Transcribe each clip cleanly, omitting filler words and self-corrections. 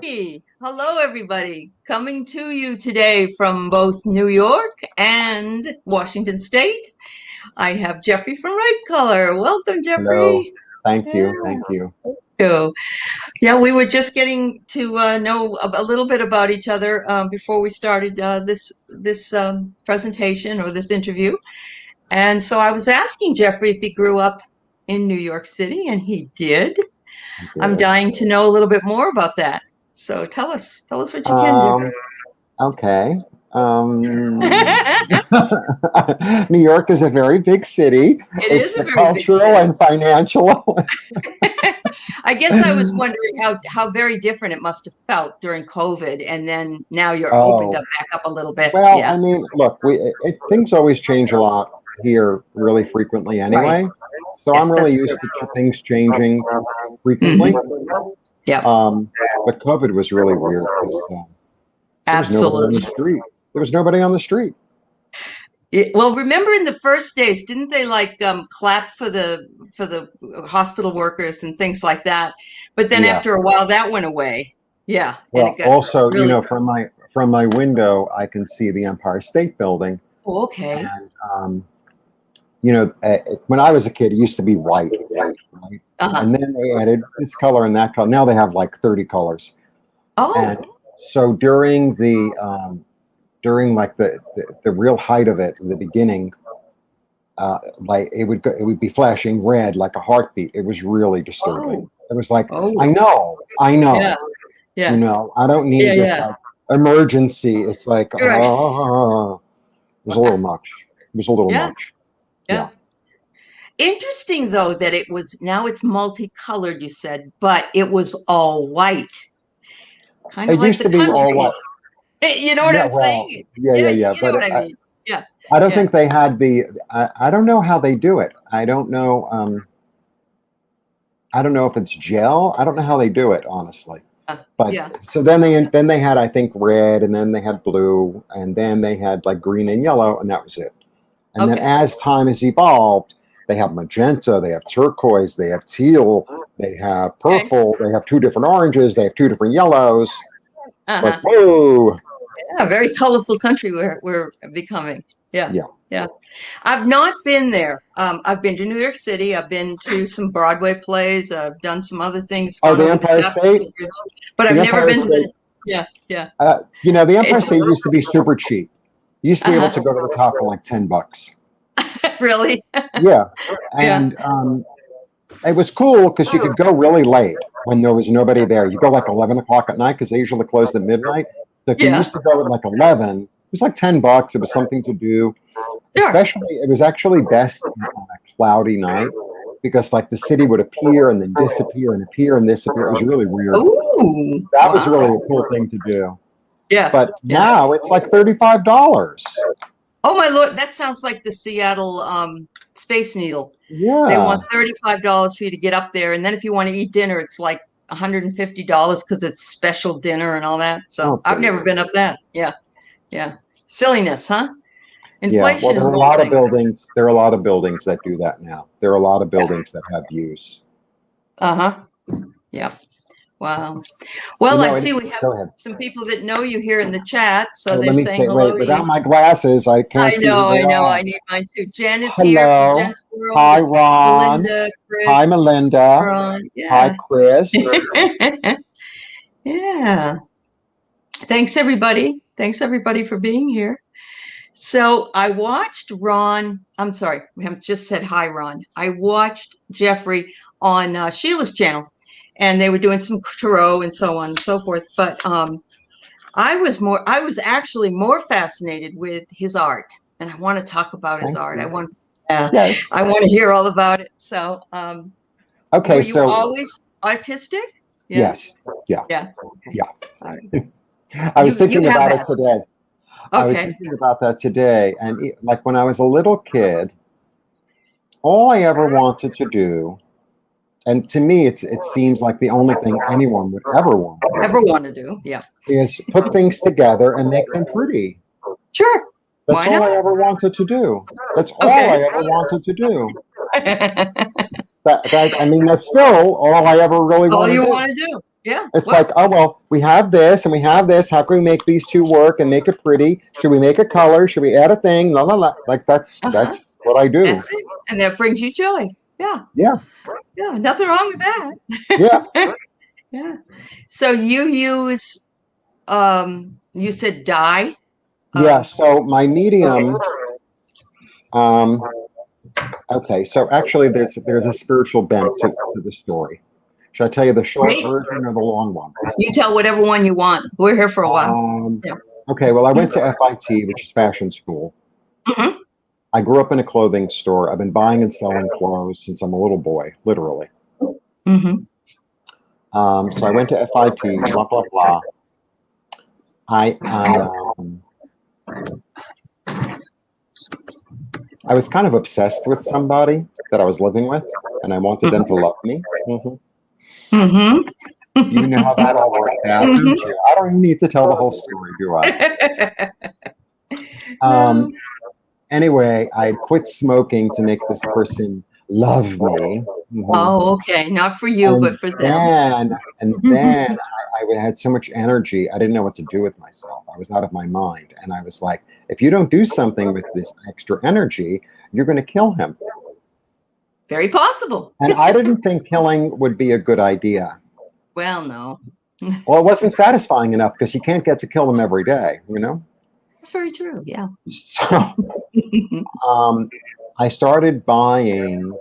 Hey, hello everybody. Coming to you today from both New York and Washington State. I have Jeffrey from Ripecolor. Welcome, Hello. Jeffrey. Thank Yeah. you. Thank you. So, yeah, we were just getting to know a little bit about each other before we started this presentation or this interview. And so I was asking Jeffrey if he grew up in New York City, and he did. I I'm did. dying to know a little bit more about that. So tell us what you can, Um, Jeffrey. okay. New York is a very big city. It It's is a the very big cultural city. and financial. I guess I was wondering how very different it must have felt during COVID, and then now you're opened up Oh, back up a little bit. well, Yeah, I mean, look, things always change a lot here really frequently right. anyway. So I'm Yes, really that's true. used to things changing frequently. Hmm. Yeah, Um, but COVID was really weird because there was nobody on the absolutely. street. There was nobody on the street. Well, remember in the first days, didn't they like clap for the hospital workers and things like that? But then Yeah. after a while, that went away. Yeah, and it Well, got also, really. from my window, I can see the Empire State Building, Oh, okay. and when I was a kid, it used to be white, right? Uh-huh. And then they added this color and that color. Now they have like 30 colors, Oh, and so during like the real height of it, in the beginning, like it would be flashing red like a heartbeat. It was really oh, disturbing. It was like, oh. I Yeah, know. yeah, I don't yeah, need this yeah. like emergency. It's like, You're right. it was a little much. It was a little Yeah, much. Yeah. yeah. Interesting though that it was now it's multicolored, you said, but it was all white, kind of It like used the to be all country. white. You know what Yeah. I'm Well, saying? yeah, yeah, Yeah, yeah. you know But what I mean. Yeah, I don't yeah. think they had I don't know how they do it. I don't know. I don't know if it's gel. I don't know how they do it, honestly. But Yeah. so then they had, I think, red, and then they had blue, and then they had like green and yellow, and that was it. And then Okay. as time has evolved, they have magenta, they have turquoise, they have teal, they have Okay. purple, they have two different oranges, they have two different yellows. It's like, Uh-huh. whoa. Yeah, very colorful country we're becoming. Yeah, Yeah. yeah. I've not been there. I've been to New York City. I've been to some Broadway plays. I've done some other things, Oh, gone the over the Empire State? Tapestry Bridge, but I've The never Empire been to State. the. Yeah, yeah. The Empire It's State used to be super cheap. You used to be able uh-huh. to go to the top for like $10. Really. Yeah. Yeah, And it was cool because you could go really late when there was nobody there. You go like 11 o'clock at night because they usually closed at midnight. So if you yeah. used to go at like 11, it was like $10. It was something to do. Sure. Especially, it was actually best on a cloudy night because like the city would appear and then disappear and appear and disappear. It was really weird. Ooh, That was wow. really a cool thing to do. Yeah, But yeah. now it's like $35. Oh my Lord, that sounds like the Seattle Space Needle. They want Yeah. $35 for you to get up there, and then if you want to eat dinner, it's like $150 because it's special dinner and all that. Oh, So I've never please. been up that. Yeah, yeah. Silliness, huh? Yeah. Well, Inflation is one thing. there are a lot of buildings that do that now. There are a lot of buildings that have views. Uh-huh. Yeah. Wow. Well, I see And we have go ahead. some people that know you here in the chat, so Oh, they're let me saying say, hello wait, to you. without my glasses, I can't see who I they know. are. I need mine too. Jen is here from Hello. Jen's World, Hi, and Ron. Belinda, Hi, Chris, Melinda. Ron. Hi, Yeah. Chris. Yeah. Thanks everybody for being here. So I watched Ron. I'm sorry, we haven't just said hi, Ron. I watched Jeffrey on Sheila's channel, and they were doing some tarot and so on and so forth. But I was actually more fascinated with his art, and I want to talk about his Thank art. you. Yes. I want to hear all about it. So, were Okay, you so always artistic? Yeah, yes. Yeah. yeah. Okay. Yeah. All right. I was You thinking have about it had. today. I was Okay. thinking about that today. And like when I was a little kid, all I ever wanted to do, and to me, it seems like the only thing anyone would ever want to Ever do, want to do? Yeah. is put things together and make them pretty. Sure. That's Why all I not? ever wanted to do. That's all Okay. I ever wanted to do. I mean, that's still all I ever really All want to you do. want to do. Yeah. It's Well, like, oh, well, we have this and we have this. How can we make these two work and make it pretty? Should we make a color? Should we add a thing? La la la. Like uh-huh. that's what I do. That's it. And that brings you joy. Yeah. Yeah, Yeah. Nothing wrong with yeah, that. Yeah. So you use you said dye. yeah. So my Okay. medium. Um, okay, so actually, there's a spiritual bent to the story. Should I tell you the short Great. version or the long one? You tell whatever one you want. We're here for a while. Um, Yeah. okay, well, I went to FIT, which is fashion school. Hmm. I grew up in a clothing store. I've been buying and selling clothes since I'm a little boy, literally. Hmm. So I went to FIT, blah blah blah. I I um, I was kind of obsessed with somebody that I was living with, and I wanted them to love me. Hmm. You know how that all worked out, don't you? I don't even need to tell the whole story, do I? No. Um, anyway, I had quit smoking to make this person love me. Oh, okay. Not for you, but And for them. then I had so much energy, I didn't know what to do with myself. I was out of my mind. And I was like, if you don't do something with this extra energy, you're going to kill him. Very possible. And I didn't think killing would be a good idea. Well, no. Well, it wasn't satisfying enough because you can't get to kill them every day, you know? That's very true. Yeah. So um, I started buying,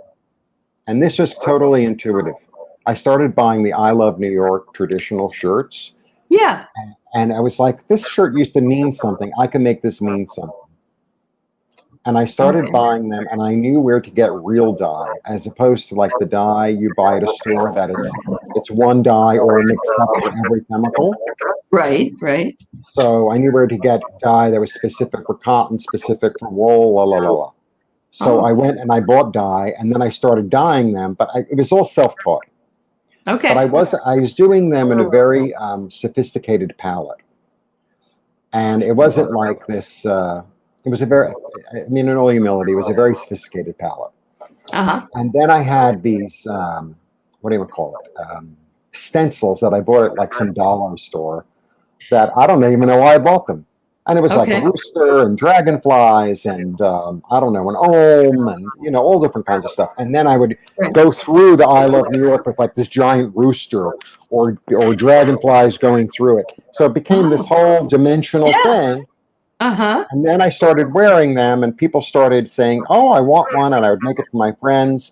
and this was totally intuitive. I started buying the I Love New York traditional shirts. Yeah. And I was like, this shirt used to mean something. I can make this mean something. And I started Okay. buying them, and I knew where to get real dye, as opposed to like the dye you buy at a store that it's one dye all mixed up for every chemical. Right. Right. So I knew where to get dye that was specific for cotton, specific for wool, la la la la. So Oh. I went and I bought dye, and then I started dyeing them, but it was all self-taught. But Okay. I was doing them in a very sophisticated palette, and it wasn't like this. It was a very, I mean, in all humility, it was a very sophisticated palette. Uh-huh. And then I had these, what do you call it, stencils that I bought at like some dollar store that I don't even know why I bought them. And it was like a Okay. rooster and dragonflies and I don't know, an ohm and, you know, all different kinds of stuff. And then I would Right. go through the I Love New York with like this giant rooster or dragonflies going through it. So it became this Oh. whole dimensional Yeah. thing. Uh-huh. And then I started wearing them, and people started saying, "Oh, I want one," and I would make it for my friends.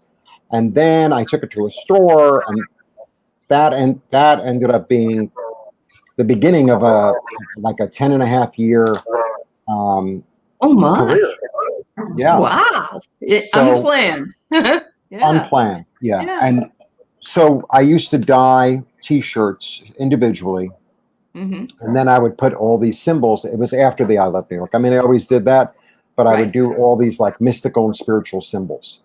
And then I took it to a store, and that ended up being the beginning of a 10.5 year Oh my. career. Yeah, Wow. so Unplanned. Yeah. unplanned. Yeah, Yeah. and so I used to dye T-shirts individually, Hmm. and then I would put all these symbols. It was after the I Love New York. I mean, I always did that, but I would Right. do all these like mystical and spiritual symbols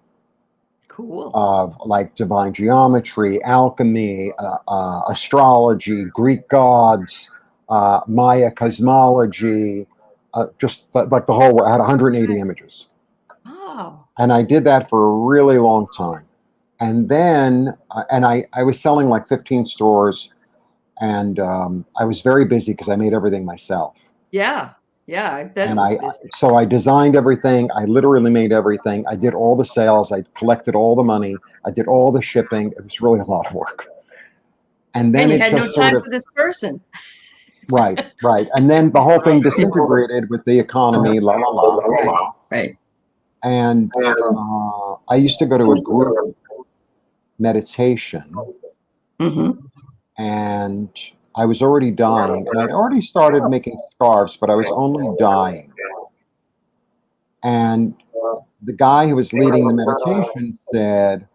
Cool. of like divine geometry, alchemy, astrology, Greek gods, Maya cosmology, just like the whole. I had 180 images, Wow. and I did that for a really long time. And then, I was selling like 15 stores, and I was very busy because I made everything myself. Yeah. Yeah. I bet it And was busy. so I designed everything. I literally made everything. I did all the sales. I collected all the money. I did all the shipping. It was really a lot of work. And And then you it had no just sort time of, for this person. right, right. And then the whole thing disintegrated with the economy, la, la, la. Right. And I used to go to a group meditation, Hmm. and I was already dying. And I'd already started making scarves, but I was only dying. And the guy who was leading the meditation said,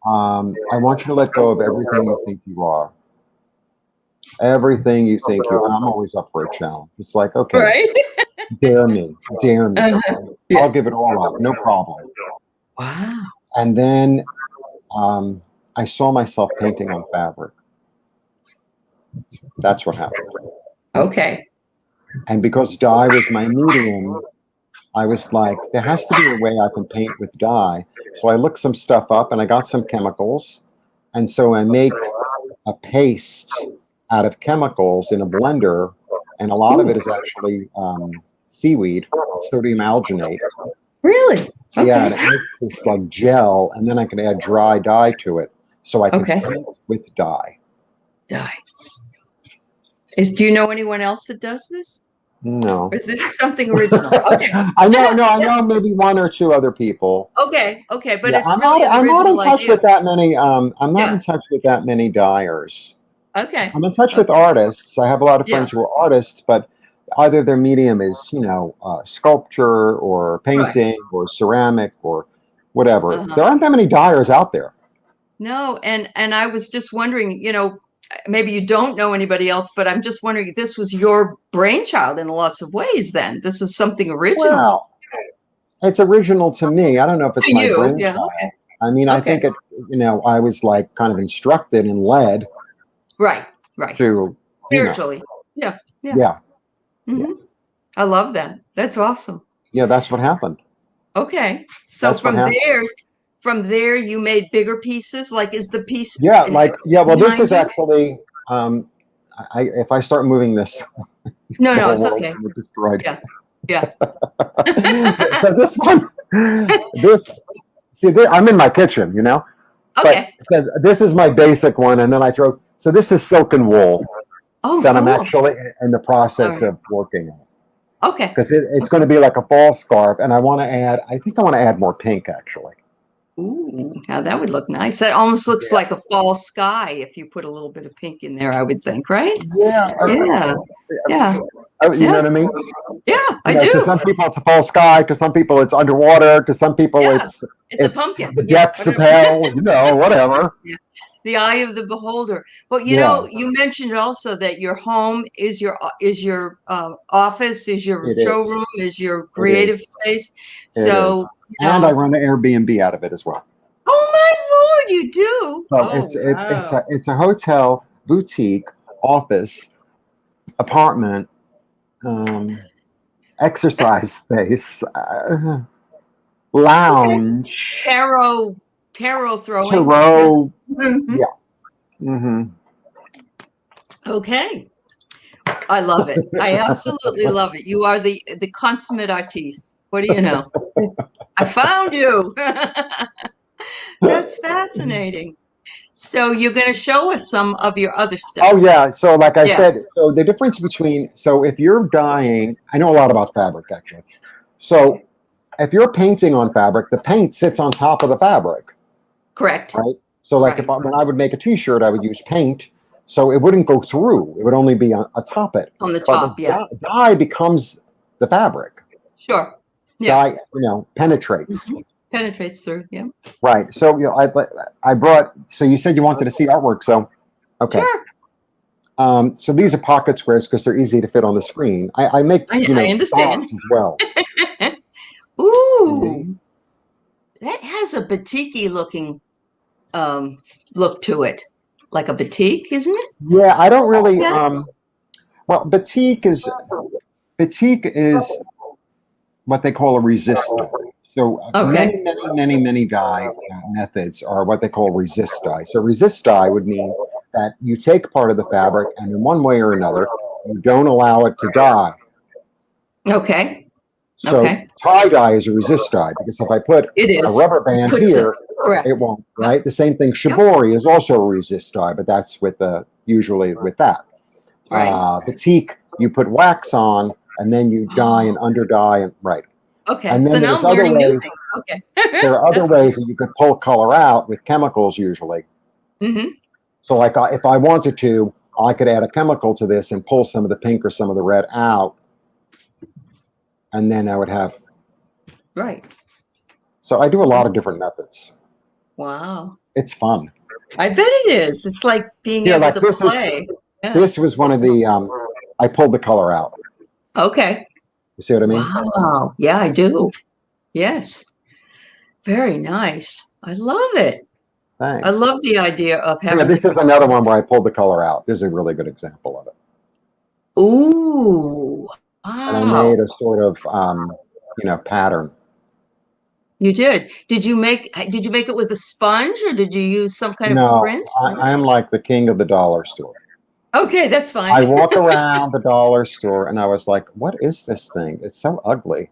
I want you to let go of everything you think you are. Everything you think you are. I'm always up for a challenge. It's like, okay, Right. dare me, dare me. Uh-huh. I'll Yeah. give it all up, no problem. Wow. And then I saw myself painting on fabric. That's what happened. Okay. And because dye was my medium, I was like, there has to be a way I can paint with dye. So I looked some stuff up and I got some chemicals. And so I make a paste out of chemicals in a blender, and a lot of it is actually seaweed, sodium alginate. Really? Yeah, Okay. and it makes this like gel, and then I can add dry dye to it, so I can Okay. paint with dye. Dye. Do you know anyone else that does this? No, Or is this something original? Okay. I know. No, I know maybe one or two other people. Okay. Okay. But Yeah, it's really an I'm not in original touch idea. with that many. I'm not Yeah. in touch with that many dyers. Okay. I'm in touch with Okay. artists. I have a lot of Yeah. friends who are artists, but either their medium is, sculpture or Right. painting or ceramic or whatever. Uh-huh. There aren't that many dyers out there. No, and I was just wondering, maybe you don't know anybody else, but I'm just wondering if this was your brainchild in lots of ways then. This is something original. Well, it's original to me. I don't know if it's To my you. Yeah. brainchild. I mean, I Okay. think I was like kind of instructed and led Right. Right. to, Spiritually. Yeah. Yeah. yeah, yeah, Hmm. I love that. That's awesome. yeah, that's what happened. Okay. So That's what happened. from there you made bigger pieces. Like is the piece Yeah, like, yeah, well, this behind is you? actually, if I start moving this, No, the no, whole it's world's okay. going to be destroyed. Yeah. Yeah. So this one, this, see, I'm in my kitchen, but Okay. so this is my basic one, and then so this is silken wool Oh, that I'm cool. actually in the All process right. of working on. Okay. Because it's going Okay. to be like a fall scarf, and I think I want to add more pink, actually. Ooh, now that would look nice. That almost looks Yeah. like a fall sky if you put a little bit of pink in there, I would think, right? Yeah. Yeah. Yeah. You know Yeah. what I mean? Yeah, I To do. some people it's a fall sky, to some people it's underwater, to some people Yeah. it's It's a it's pumpkin. the Yeah, depths of whatever. hell, whatever. Yeah. The eye of the beholder. But Yeah, you mentioned also that your home is your office, is your it is. showroom, is your It is. creative space. It is. So, And I run an Airbnb out of it as well. oh my Lord, you do. So Oh wow. it's a hotel, boutique, office, apartment, exercise space, Okay. lounge, Tarot throwing. Yeah. tarot. Mhm. Yeah. Hmm. Okay. I love it. I absolutely love it. You are the consummate artiste. What do you know? I found you. That's fascinating. So you're going to show us some of your other stuff. Oh yeah. So like I Yeah, said, so the difference between if you're dyeing, I know a lot about fabric actually. So if you're painting on fabric, the paint sits on top of the fabric, correct. right? So like Right. when I would make a T-shirt, I would use paint, so it wouldn't go through; it would only be on atop it. On the But the top. Yeah. dye becomes the fabric. Sure. Yeah. Dye, penetrates. Mhm. Penetrates through. Yeah. Right. So I brought. So you said you wanted to see artwork. So okay. Sure. So these are pocket squares because they're easy to fit on the screen. I make I understand. stars as well. Ooh, Mhm. that has a batik looking um, look to it, like a batik, isn't it? Yeah, I don't really. Yeah. Well, batik is what they call a resist dye. So Okay. many dye methods are what they call resist dye. So resist dye would mean that you take part of the fabric and in one way or another, you don't allow it to dye. Okay. So Okay. tie dye is a resist dye because if I put It a is. rubber It band puts it here, it correct. won't, Yep. right? The same thing, Yep. shibori is also a resist dye, but that's usually with that. Right. Batik, you put wax on and then you dye and Oh, under dye and right. okay. And So then now there's I'm other learning new ways. things. Okay. There are other That's ways that you could pull color out with chemicals usually. hmm So like if I wanted to, I could add a chemical to this and pull some of the pink or some of the red out, and then I would have. right. So I do a lot of different methods. Wow. It's fun. I bet it is. It's like being Here, able like to play. Yeah. this was one of the. I pulled the color out. Okay. You see what I mean? Wow. Yeah, I do. Yes. Very nice. I love it. I Thanks. love the idea of Yeah, having this is different. another one where I pulled the color out. This is a really good example of it. Ooh. And I Wow. made a sort of, pattern. You did. Did you make it with a sponge or did you use some kind of No, print? I am like the king of the dollar store. Okay, that's fine. I walk around the dollar store and I was like, what is this thing? It's so ugly.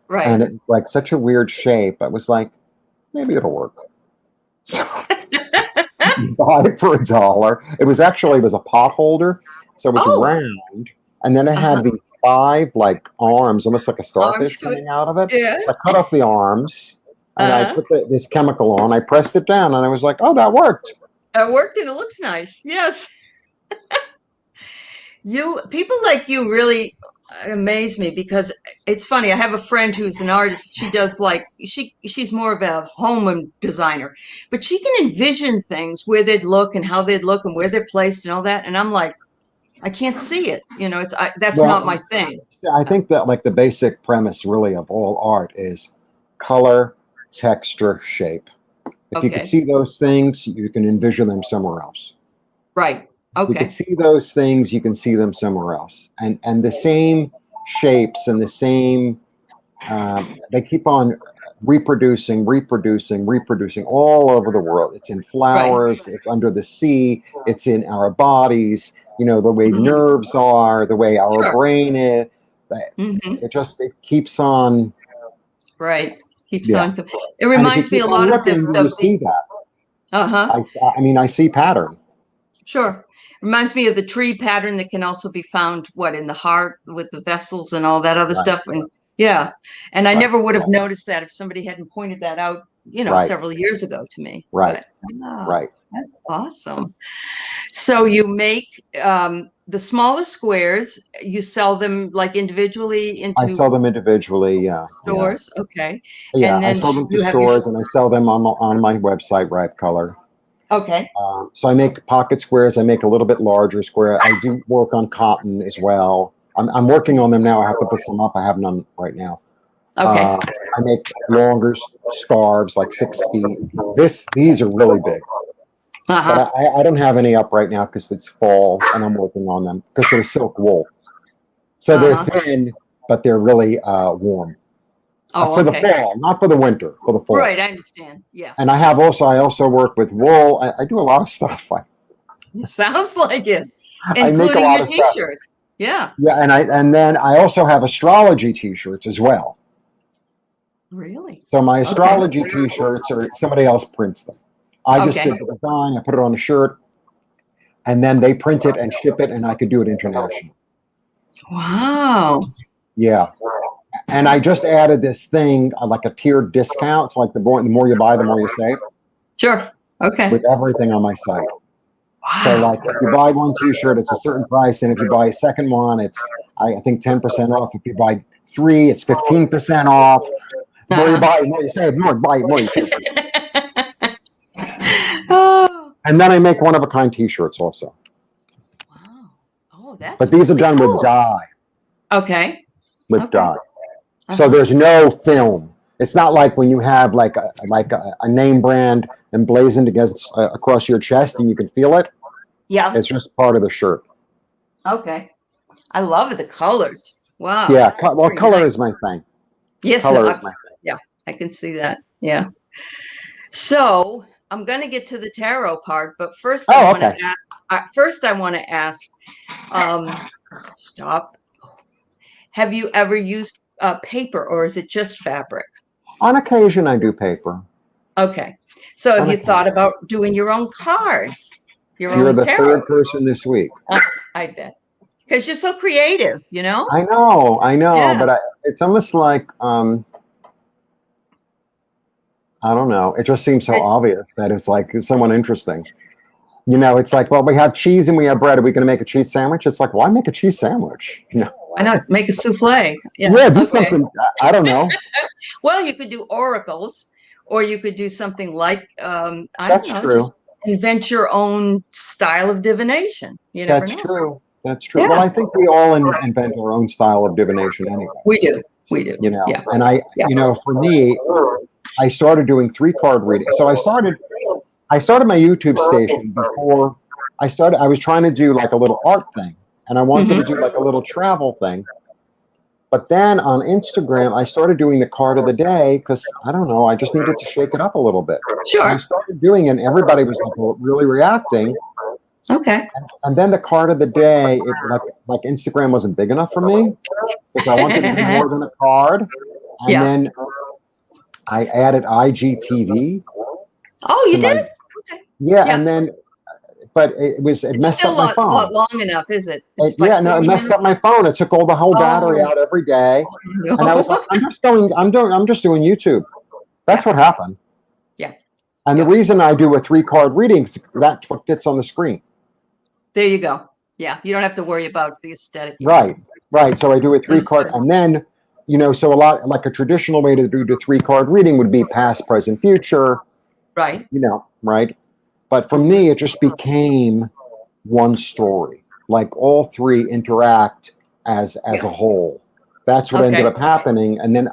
And Right. it's like such a weird shape. I was like, maybe it'll work. So you buy it for $1. It was a pot holder. So it's Oh, round. And then it uh-huh. had these 5 like arms, almost like a Arms starfish to it. coming out of it. Yes. So I cut off the arms and I Uh-huh. put this chemical on. I pressed it down and I was like, oh, that worked. It worked and it looks nice. Yes. People like you really amaze me because it's funny. I have a friend who's an artist. She does like she's more of a home designer, but she can envision things where they'd look and how they'd look and where they're placed and all that. And I'm like, I can't see it. That's not my Well, thing. I think that like the basic premise really of all art is color, texture, shape. If you could Okay. see those things, you can envision them somewhere else. Right. You could Okay. see those things, you can see them somewhere else. And the same shapes and the same they keep on reproducing all over the world. It's in Right. flowers, it's under the sea, it's in our bodies, the way Hmm. nerves are, the way our Sure. brain is. Hmm. It keeps on, Right. Keeps yeah. on. It And if you reminds me keep a on lot of looking, you the see that. uh-huh. I mean, I see pattern. Sure. Reminds me of the tree pattern that can also be found, in the heart with the vessels and all that other Right, stuff. And yeah. And I right, never would have noticed that if somebody hadn't pointed that out, right, several years ago to me. right, But wow, right. that's awesome. So you make the smaller squares, you sell them like individually I into sell them individually. Yeah, yeah, stores. Okay. yeah. And I then sell them to you have your, stores and I sell them on my website, Ripecolor. okay. So I make pocket squares. I make a little bit larger square. I do work on cotton as well. I'm working on them now. I have to put some up. I have none right now. Okay. Uh, I make longer scarves, like 6 feet. These are really big, but Uh-huh. I don't have any up right now because it's fall and I'm working on them because they're silk wool. So they're Uh-huh. thin, but they're really warm Oh, for the okay. fall, not for the winter, for the fall. Right. I understand. Yeah. And I also work with wool. I do a lot of stuff. Sounds like it, I make a including lot your of stuff. t-shirts. Yeah. Yeah, and then I also have astrology T-shirts as well. Really? So my Okay. astrology T-shirts are somebody else prints them. I just Okay. did the design. I put it on a shirt, and then they print it and ship it, and I could do it international. Wow. Yeah, and I just added this thing like a tiered discount. It's like the more you buy, the more you save Sure. Okay. with everything on my site. So Wow. like if you buy one T-shirt, it's a certain price, and if you buy a second one, it's I think 10% off. If you buy 3, it's 15% off. The more you Uh-huh. buy, the more you save. The more you buy, the more you save. Oh, And then I make one of a kind T-shirts also. wow. Oh, that's But these are really done with cool. dye. Okay. With Okay. dye. So Uh-huh. there's no film. It's not like when you have like a name brand emblazoned against across your chest and you can feel it. Yeah. It's just part of the shirt. Okay. I love the colors. Wow. Yeah. Well, Very color is nice. my thing. Yes, Color is my thing. yeah, I can see that. Yeah. So I'm going to get to the tarot part, but first I Oh, want to okay. ask. First, I want to ask. Um, stop. Have you ever used paper, or is it just fabric? On occasion, I do paper. Okay. So have On you thought occasion. about doing your own cards, your You're own the tarot? third person this week. I bet because you're so creative. I know, Yeah. but it's almost like I don't know. It just seems so obvious that it's like someone interesting. It's like, well, we have cheese and we have bread. Are we going to make a cheese sandwich? It's like, why make a cheese sandwich? Why not make a souffle? Yeah. Yeah, do Okay. something. I don't know. Well, you could do oracles, or you could do something like, I don't That's know, just true. invent your own style of divination. You never That's know. true. That's true. Well, Yeah, I think we all invent our own style of divination anyway. we do. We do. Yeah. And Yeah. for me, I started doing 3 card readings. So I started my YouTube station before I was trying to do like a little art thing and I wanted Hmm. to do like a little travel thing. But then on Instagram, I started doing the card of the day because I don't know, I just needed to shake it up a little bit. And I Sure. started doing it, and everybody was like really reacting. Okay. And then the card of the day, like Instagram wasn't big enough for me because I wanted to do more than a card. And Yeah. then I added IGTV Oh, to you my did? Okay. yeah, Yeah. and then but it It's messed still up my not phone. long enough, is it? It's like Yeah, no, it 40 messed minutes. up my phone. It took all the whole battery Oh, out every day, and I was like, no. I'm just doing YouTube. That's Yeah. what happened. Yeah. And the Yeah. reason I do a 3 card reading is that's what fits on the screen. There you go. Yeah. You don't have to worry about the aesthetic. Right, right. So I do a 3 card, Understood. and then so a lot like a traditional way to do the 3 card reading would be past, present, future. Right. Right. But for me, it just became one story. Like all three interact as Yeah. a whole. That's what ended Okay. up happening, and then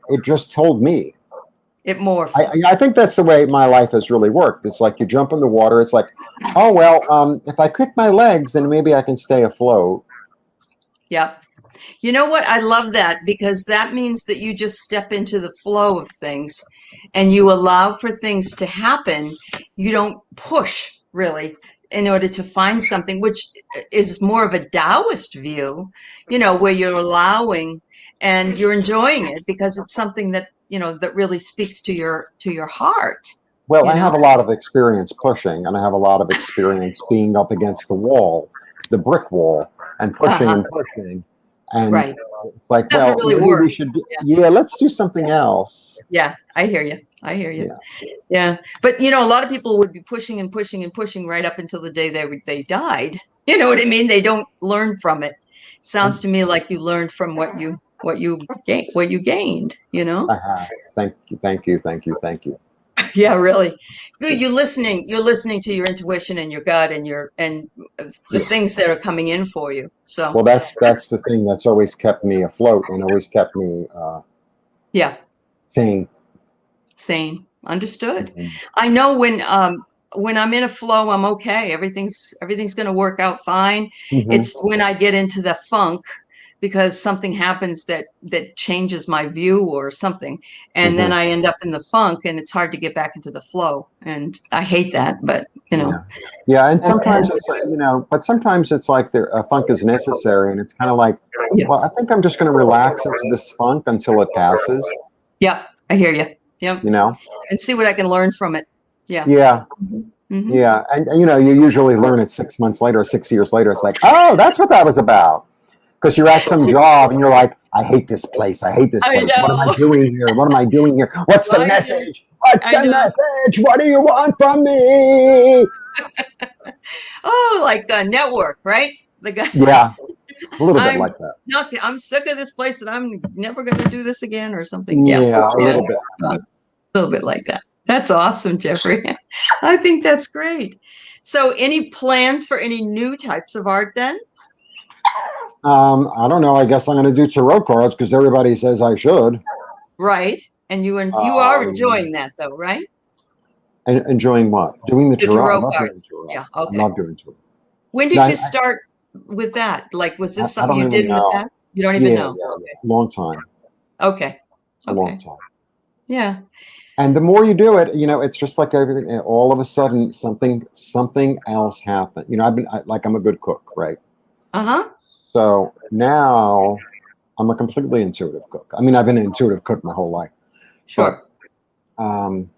it just told me. It morphed. I think that's the way my life has really worked. It's like you jump in the water. It's like, oh well, if I kick my legs, then maybe I can stay afloat. Yeah. You know what? I love that because that means that you just step into the flow of things and you allow for things to happen. You don't push really in order to find something, which is more of a Taoist view, where you're allowing and you're enjoying it because it's something that, that really speaks to your heart, Well, you I know? have a lot of experience pushing, and I have a lot of experience being up against the wall, the brick wall, and pushing Uh-huh. and pushing. And Right. it's like, Doesn't well, really maybe work. we should, yeah, let's do something else. Yeah, I hear you. I hear you. Yeah. Yeah, but a lot of people would be pushing and pushing and pushing right up until the day they died. You know what I mean? They don't learn from it. Sounds to me like you learned from what you gained. I have. Thank you, thank you, thank you, thank you. Yeah, really. Good. You're listening. You're listening to your intuition and your gut and the Yeah. things that are coming in for you. So Well, that's that's the thing that's always kept me afloat and always kept me yeah, sane. sane. Understood. Mhm. I know when I'm in a flow, I'm okay. Everything's going to work out fine. Mhm. It's when I get into the funk because something happens that changes my view or something, and then Mhm. I end up in the funk, and it's hard to get back into the flow. And I hate that, but Yeah. Yeah, and that's sometimes it's but sometimes it's like the funk is necessary, and it's kind of like, yeah, well, I think I'm just going to relax into this funk until it passes. yeah. I hear you. Yep, You know? and see what I can learn from it. Yeah. Yeah, Hmm. yeah, and you usually learn it 6 months later, or 6 years later. It's like, oh, that's what that was about. Because you're at some job and you're like, I hate this place. I hate this I place. What am I know. doing here? What am I doing here? What's the I know. message? What's I the know. message? What do you want from me? Oh, like a network, right? The guy. Yeah, a little bit I'm like that. not. I'm sick of this place, and I'm never going to do this again, or something. Yeah, Yeah, a yeah, little bit. a little bit like that. That's awesome, Jeffrey. I think that's great. So, any plans for any new types of art then? I don't know. I guess I'm going to do tarot cards because everybody says I should. Right, and you are Um, enjoying that, though, right? enjoying what? Doing the The tarot. I tarot love cards. doing tarot. Yeah. I Okay. love doing tarot. When No, did you start with that? Like, was this I something don't you did even in the know. past? You don't even Yeah, know. yeah, yeah. Long time. Okay. A long Okay. time. Yeah. And the more you do it, it's just like everything. All of a sudden, something else happened. I'm a good cook, right? Uh-huh. So now I'm a completely intuitive cook. I mean, I've been an intuitive cook my whole life, but Sure. um,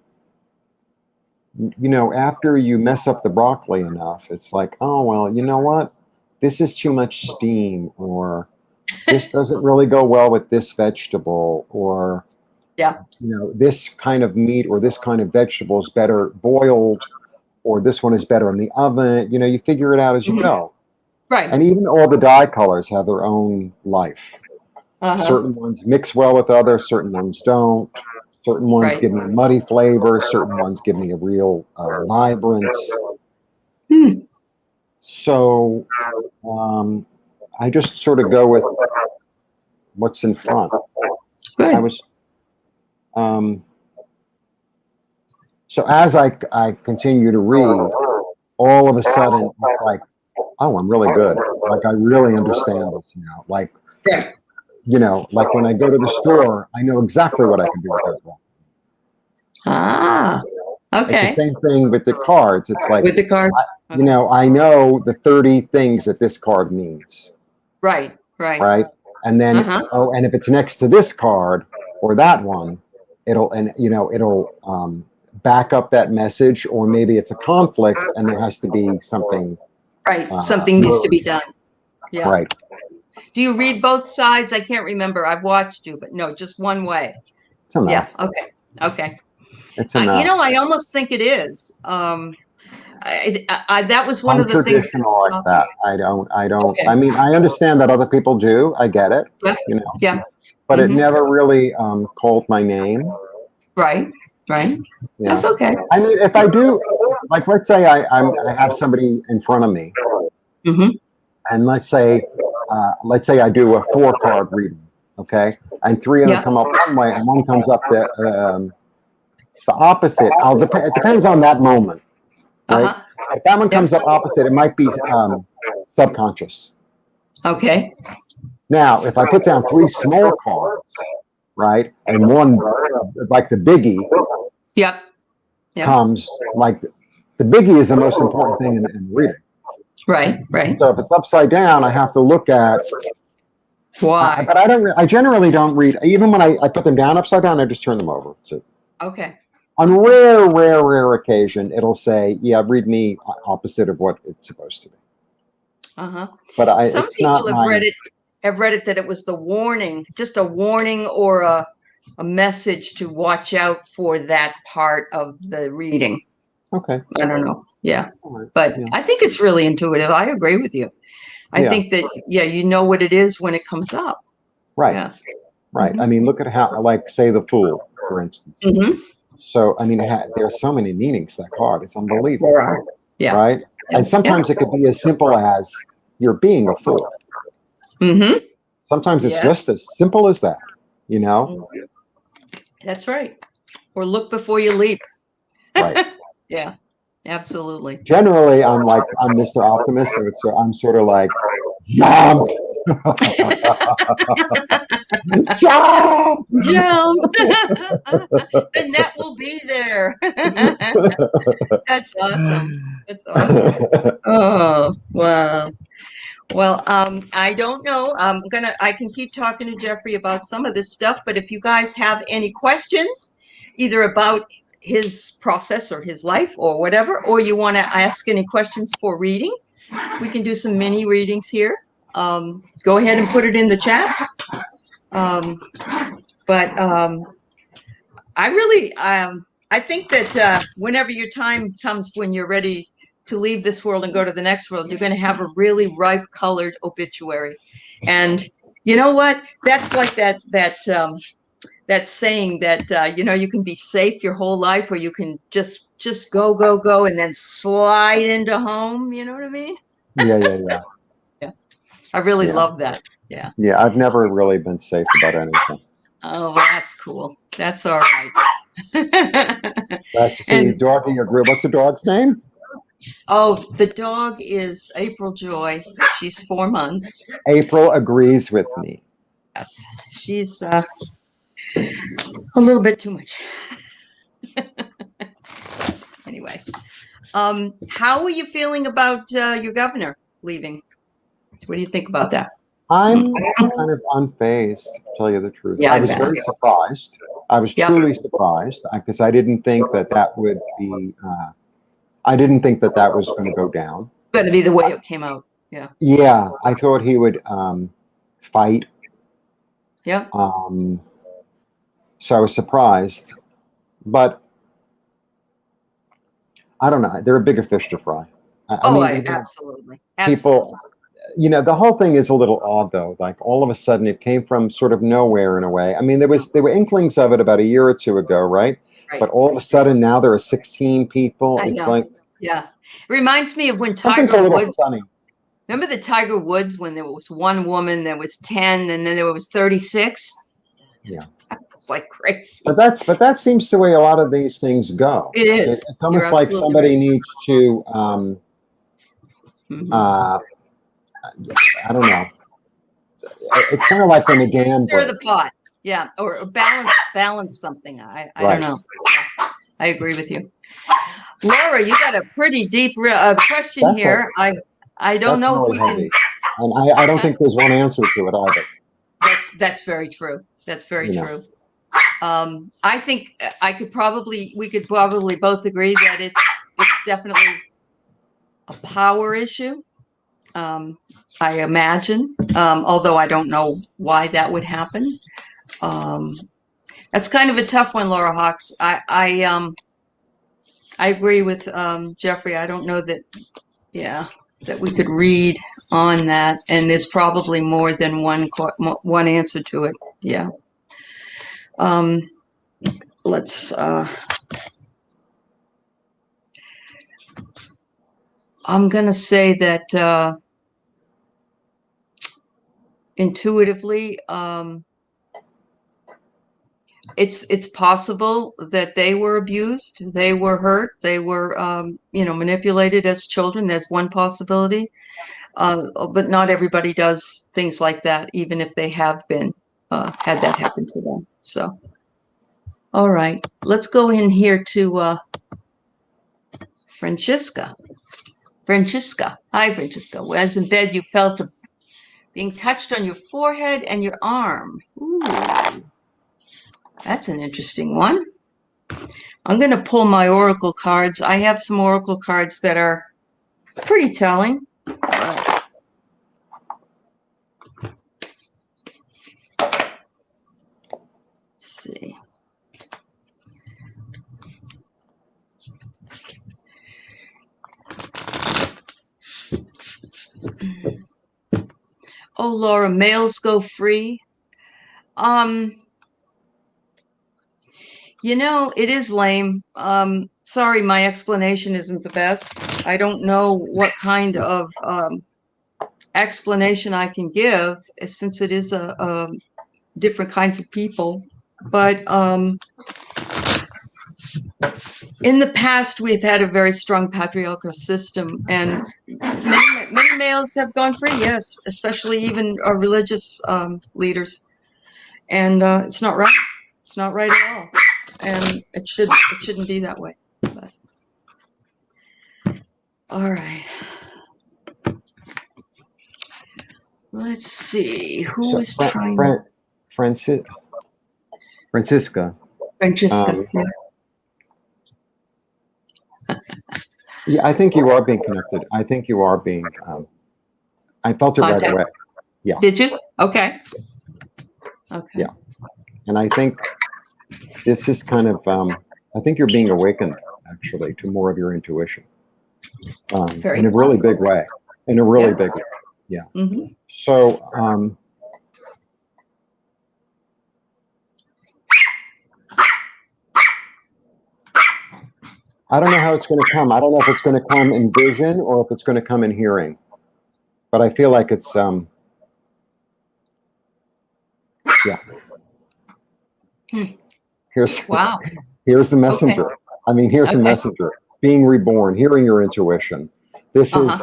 after you mess up the broccoli enough, it's like, oh well, you know what? This is too much steam, or this doesn't really go well with this vegetable, or Yeah. this kind of meat or this kind of vegetable is better boiled, or this one is better in the oven. You figure it out as you Mhm. go. Right. And even all the dye colors have their own life. Uh-huh. Certain ones mix well with others, certain ones don't. Certain ones Right. give me a muddy flavor, certain ones give me a real vibrance. Hmm. So I just sort of go with what's in front. I Good. was so as I continue to read, all of a sudden it's like, oh, I'm really good. Like I really understand this now. Like Right. You know, like when I go to the store, I know exactly what I can do with that one. Ah, It's the okay. same thing with the cards. It's like, With the cards. you Okay. know, I know the 30 things that this card means, Right. Right. right? And then, Uh-huh. oh, and if it's next to this card or that one, it'll back up that message, or maybe it's a conflict and there has to be something Right. Something needs to be moved, done. Yeah. right? Do you read both sides? I can't remember. I've watched you, but no, just one way. It's enough. Yeah. Okay. Okay. It's You enough. know, I almost think it is. That was one I'm of the things that traditional like stopped that. me. I Okay. mean, I understand that other people do. I get it, Yeah. you know, Yeah. but it Hmm. never really called my name. Right. Right. Yeah. That's okay. I mean, if I do, like, let's say I have somebody in front of me, Hmm. and let's say I do a 4 card reading, okay, and 3 of them Yeah. come up one way and one comes up the opposite. It depends on that moment, right? Uh-huh. If that one Yep. comes up opposite, it might be subconscious. Okay. Now, if I put down 3 small cards, right, and one like the biggie Yep. Yep. comes, like the biggie is the most important thing in reading. Right. Right. So if it's upside down, I have to look at. Why? But I don't. I generally don't read. Even when I put them down upside down, I just turn them over. So Okay. on rare occasion, it'll say, "Yeah, read me opposite of what it's supposed to be." Uh-huh. But Some it's people not have my. read it that it was the warning, just a warning or a message to watch out for that part of the reading. Okay. I don't know. Yeah. All right. But Yeah. I think it's really intuitive. I agree with you. I Yeah. think that, yeah, you know what it is when it comes up. Right. Yeah. Right. Hmm. I mean, look at how, like, say, the Fool, for instance. Hmm. So, I mean, there's so many meanings to that card. It's unbelievable, There are. Yeah. right? Yeah. And sometimes it could be as simple as you're being a fool. Hmm. Sometimes it's Yes. just as simple as that, you know? That's right. Or look before you leap. Right. Yeah. Absolutely. Generally, I'm Mr. Optimist, so I'm sort of like, jump, jump. Jump. The net will be there. That's awesome. That's awesome. Oh, wow. Well, I don't know. I can keep talking to Jeffrey about some of this stuff, but if you guys have any questions, either about his process or his life or whatever, or you want to ask any questions for reading, we can do some mini readings here. Go ahead and put it in the chat. Um, but I really, I think that whenever your time comes, when you're ready to leave this world and go to the next world, you're going to have a really ripe colored obituary. And you know what? That's like that saying that you can be safe your whole life, or you can just go, and then slide into home. You know what I mean? Yeah. Yeah, I really Yeah. love that. Yeah. Yeah. I've never really been safe about anything. Oh, well, that's cool. That's all right. That's, see, And dog in your group. What's the dog's name? oh, the dog is April Joy. She's 4 months. April agrees with me. Yes, she's a little bit too much. Anyway, how are you feeling about your governor leaving? What do you think about that? I'm kind of unfazed, to tell you the truth. Yeah, I I was bet. very surprised. I was Yep. truly surprised because I didn't think that would be. I didn't think that was going to go down. Going to be the way it came out. Yeah. Yeah, I thought he would fight. Yeah. So I was surprised, but I don't know. There are bigger fish to fry. I mean, Absolutely. people. The whole thing is a little odd, though. Like, all of a sudden, it came from sort of nowhere in a way. I mean, there were inklings of it about a year or two ago, right? Right. But all of a sudden, now there are 16 people. I It's know. like, Yeah. It reminds me of when something's a Tiger little Woods. funny. Remember the Tiger Woods when there was one woman, there was 10, and then there was 36? Yeah. It's like crazy. But that seems the way a lot of these things go. It is. It's You're almost like absolutely somebody right. needs to, Mhm. I don't know, it's kind of like when the dam Stir the breaks. pot. Yeah, or balance something. I Right. don't know. I agree with you. Laura, you got a pretty deep question That's here. I don't that's know if really we can. heavy, and I don't think there's one answer to it either. That's very true. That's very You know. true. I think we could probably both agree that it's definitely a power issue. I imagine, although I don't know why that would happen. Um, that's kind of a tough one, Laura Hawks. I agree with Jeffrey. I don't know that. Yeah, that we could read on that, and there's probably more than one answer to it. Yeah. Um, let's. I'm gonna say that intuitively, it's possible that they were abused, they were hurt, they were manipulated as children. There's one possibility, but not everybody does things like that, even if they have been had that happen to them. So, all right, let's go in here to Francisca. Francisca, hi, Francisca. As in bed, you felt being touched on your forehead and your arm. Ooh, that's an interesting one. I'm going to pull my oracle cards. I have some oracle cards that are pretty telling. Let's see. Oh, Laura, males go free. It is lame. Sorry, my explanation isn't the best. I don't know what kind of explanation I can give, since it is a different kinds of people. But in the past, we've had a very strong patriarchal system, and many males have gone free. Yes, especially even religious leaders, and it's not right. It's not right at all, and it shouldn't be that way. But, all right. Let's see who So, is trying. Francisca. Francesca. Um, yeah, I think you are being connected. I think you are being. I felt it right Contact. away. Yeah. Did you? Okay. Okay. Yeah. And I think this is kind of. I think you're being awakened actually to more of your intuition. Very In a really possible. big way. In a really Yeah. big way. Yeah. Mm-hmm. So. I don't know how it's going to come. I don't know if it's going to come in vision or if it's going to come in hearing. But I feel like it's yeah. Here's Wow. here's the messenger. Okay. I mean, here's the Okay. messenger. Being reborn, hearing your intuition. This is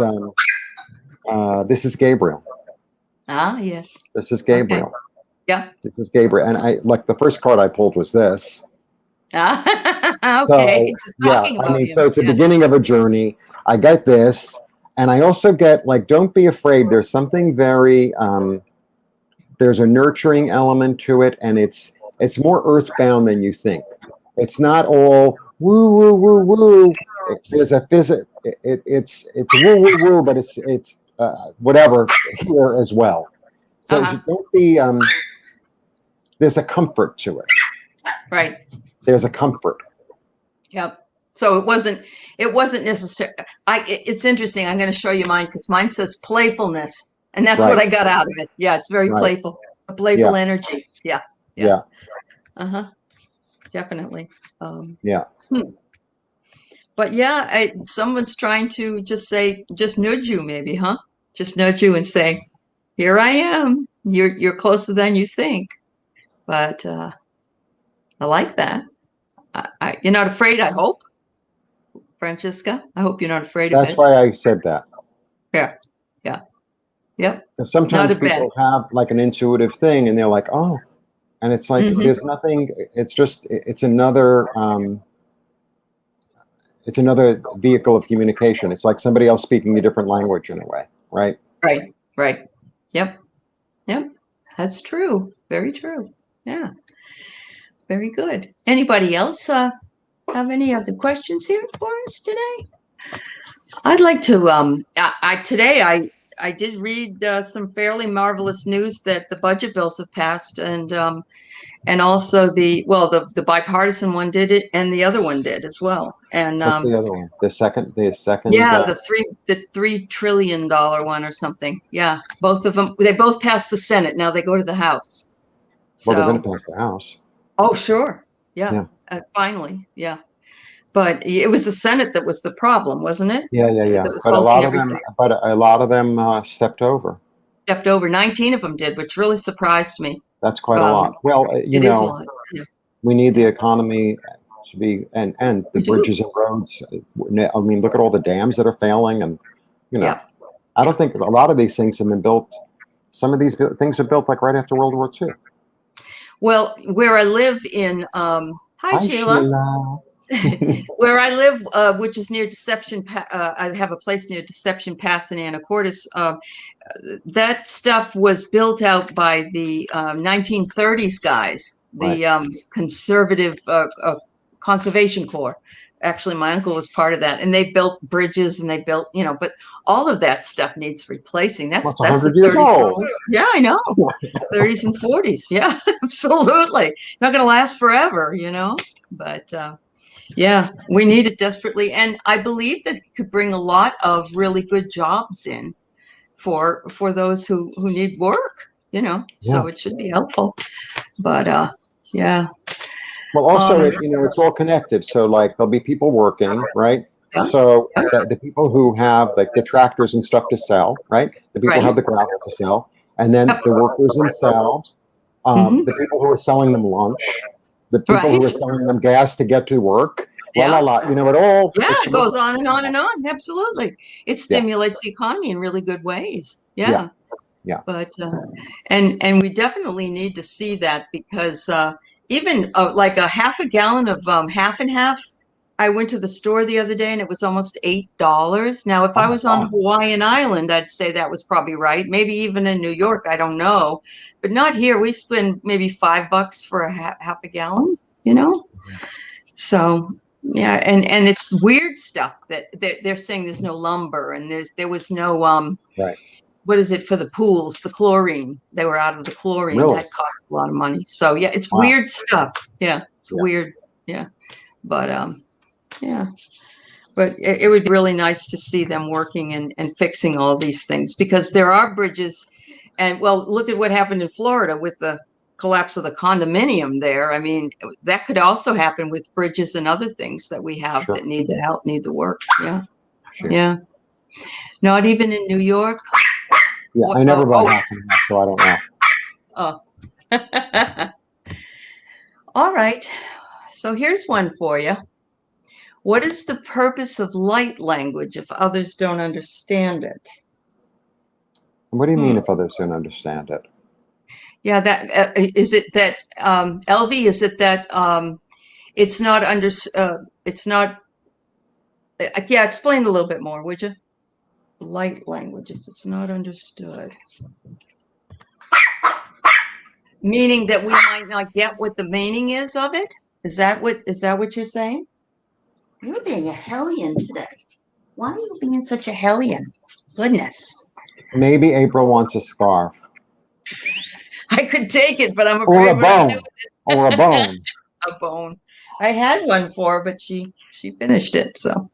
Gabriel. Ah, yes. This is Gabriel. Okay. Yeah. This is Gabriel. And I like the first card I pulled was this. Ah, okay. So Just yeah, talking I about mean, him. so it's the Yeah. beginning of a journey. I get this, and I also get like, don't be afraid. There's something very there's a nurturing element to it, and it's more earthbound than you think. It's not all woo woo woo woo. There's a it's woo woo woo, but it's whatever here as well. So don't be. There's a comfort to it. Right. There's a comfort. Yep. So it wasn't necessary. It's interesting. I'm going to show you mine because mine says playfulness, and that's what Right. I got out of it. Yeah, it's very Right. playful. A playful Yeah. energy. Yeah. Yeah. Uh-huh. Definitely. Yeah. But yeah, someone's trying to just nudge you, maybe, huh? Just nudge you and say, "Here I am. You're closer than you think." But I like that. You're not afraid, I hope, Francesca. I hope you're not afraid of That's it. why I said that. Yeah, yeah. Yep. Not Sometimes a bad. people have like an intuitive thing and they're like, oh, and it's like, Hmm. there's nothing, it's another vehicle of communication. It's like somebody else speaking a different language in a way, right? Right. Right. Yep. Yep. That's true. Very true. Yeah. Very good. Anybody else have any other questions here for us today? I'd like to. Today I did read some fairly marvelous news that the budget bills have passed, and also the bipartisan one did it, and the other one did as well. And What's the other one? The second, yeah, the $3 trillion one or something. Yeah, both of them. They both passed the Senate. Now they go to the House. well, they're going So, to pass the House. oh sure, yeah, Yeah. finally, yeah. But it was the Senate that was the problem, wasn't it? Yeah, yeah, yeah. That was But a halting lot of them, everything. stepped over. Stepped over. 19 of them did, which really surprised me. That's quite a Um, lot. Well, it is a lot. Yeah, we need the yeah, economy to be, and the we do. bridges and roads. I mean, look at all the dams that are failing, and you know, Yeah. I don't think a lot of these things have been built. Some of these things are built like right after World War II. Well, where I live in, hi Hi, Sheila. Sheila. Where I live, which is near I have a place near Deception Pass in Anacortes. That stuff was built out by the 1930s guys, Right. the conservative conservation corps. Actually, my uncle was part of that, and they built bridges and they built, but all of that stuff needs replacing. Well, That's it's that's the 100 years 30s. old. Yeah, I know. 30s and 40s. Yeah, absolutely. Not going to last forever, But yeah, we need it desperately, and I believe that it could bring a lot of really good jobs in for those who need work, Yeah. so it should be helpful. But yeah. Well, also, um it's all connected. So, like, there'll be people working, right? yeah, So, yeah, the people who have like the tractors and stuff to sell, right? The people who right. have the gravel to sell, and then Yep. the workers themselves, Hmm. the people who are selling them lunch, the people who Right. are selling them gas to get to work, la la Yeah, la. It all yeah, it's it really goes on and on and on. Absolutely. It yeah, stimulates the economy in really good ways. yeah, Yeah. yeah. But and we definitely need to see that, because even like a half a gallon of half and half. I went to the store the other day and it was almost $8. Now, if Oh I my was on God. Hawaiian Island, I'd say that was probably right. Maybe even in New York, I don't know, but not here. We spend maybe $5 for a half a gallon, you know. So yeah, and it's weird stuff that they're saying there's no lumber, and there was no Right. what is it for the pools, the chlorine. They were out of the chlorine. Really? That cost a lot of money. So yeah, it's Wow. weird stuff. Yeah, it's Yeah. weird. Yeah, but yeah. But it would be really nice to see them working and fixing all these things, because there are bridges. And well, look at what happened in Florida with the collapse of the condominium there. I mean, that could also happen with bridges and other things that we have Sure. that need the help, need the work. Yeah. Sure. Yeah. Not even in New York. Yeah. What? I never Oh, bought half and half, so I don't know. oh. All right. So here's one for you. What is the purpose of light language if others don't understand it? What do you mean Hmm. if others don't understand it? Yeah, that is it. That LV, is it that it's not under? It's not. Yeah, explain a little bit more, would you? Light language, if it's not understood, meaning that we might not get what the meaning is of it. Is that what you're saying? You're being a hellion today. Why are you being such a hellion? Goodness. Maybe April wants a scarf I could take it, but I'm or a afraid what I'm bone or a doing. bone. A bone. I had one for her, but she finished it. So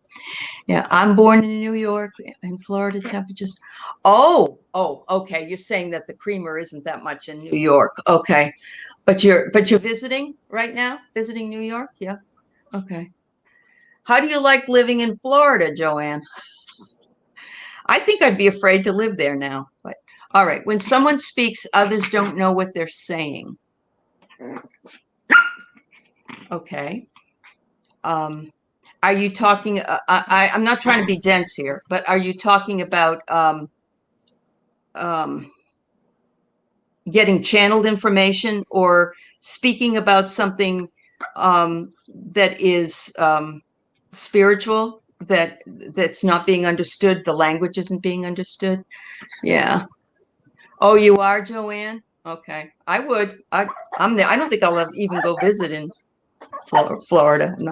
yeah, I'm born in New York. In Florida, temperatures. Oh, okay. You're saying that the creamer isn't that much in New York. Okay, but you're visiting right now. Visiting New York. Yeah. Okay. How do you like living in Florida, Joanne? I think I'd be afraid to live there now. But all right. When someone speaks, others don't know what they're saying. Okay. Um, are you talking? I'm not trying to be dense here, but are you talking about um, getting channeled information or speaking about something that is spiritual, that's not being understood. The language isn't being understood. Yeah. Oh, you are, Joanne? Okay. I'm there. I don't think I'll even go visit in Florida. I'm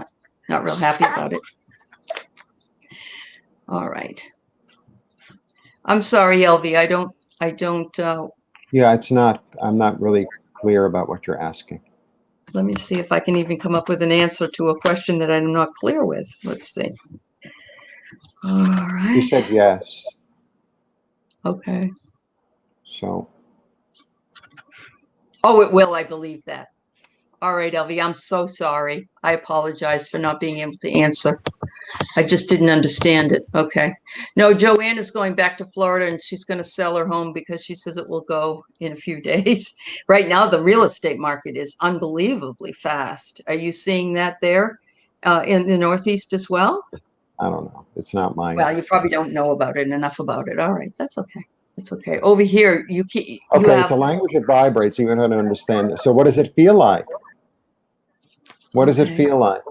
not real happy about it. All right. I'm sorry, Elvie. I don't, Yeah, I'm not really clear about what you're asking. let me see if I can even come up with an answer to a question that I'm not clear with. Let's see. All You right. said yes. Okay. So, Oh, it will. I believe that. All right, Elvie. I'm so sorry. I apologize for not being able to answer. I just didn't understand it. Okay. No, Joanne is going back to Florida and she's going to sell her home because she says it will go in a few days. Right now, the real estate market is unbelievably fast. Are you seeing that there in the Northeast as well? I don't know. It's not my. Well, you probably don't know about it enough about it. All right. That's okay. It's okay. Over here, you Okay, it's a have. language that vibrates. You got to understand this. So, what does it feel like? What does it Okay. feel like?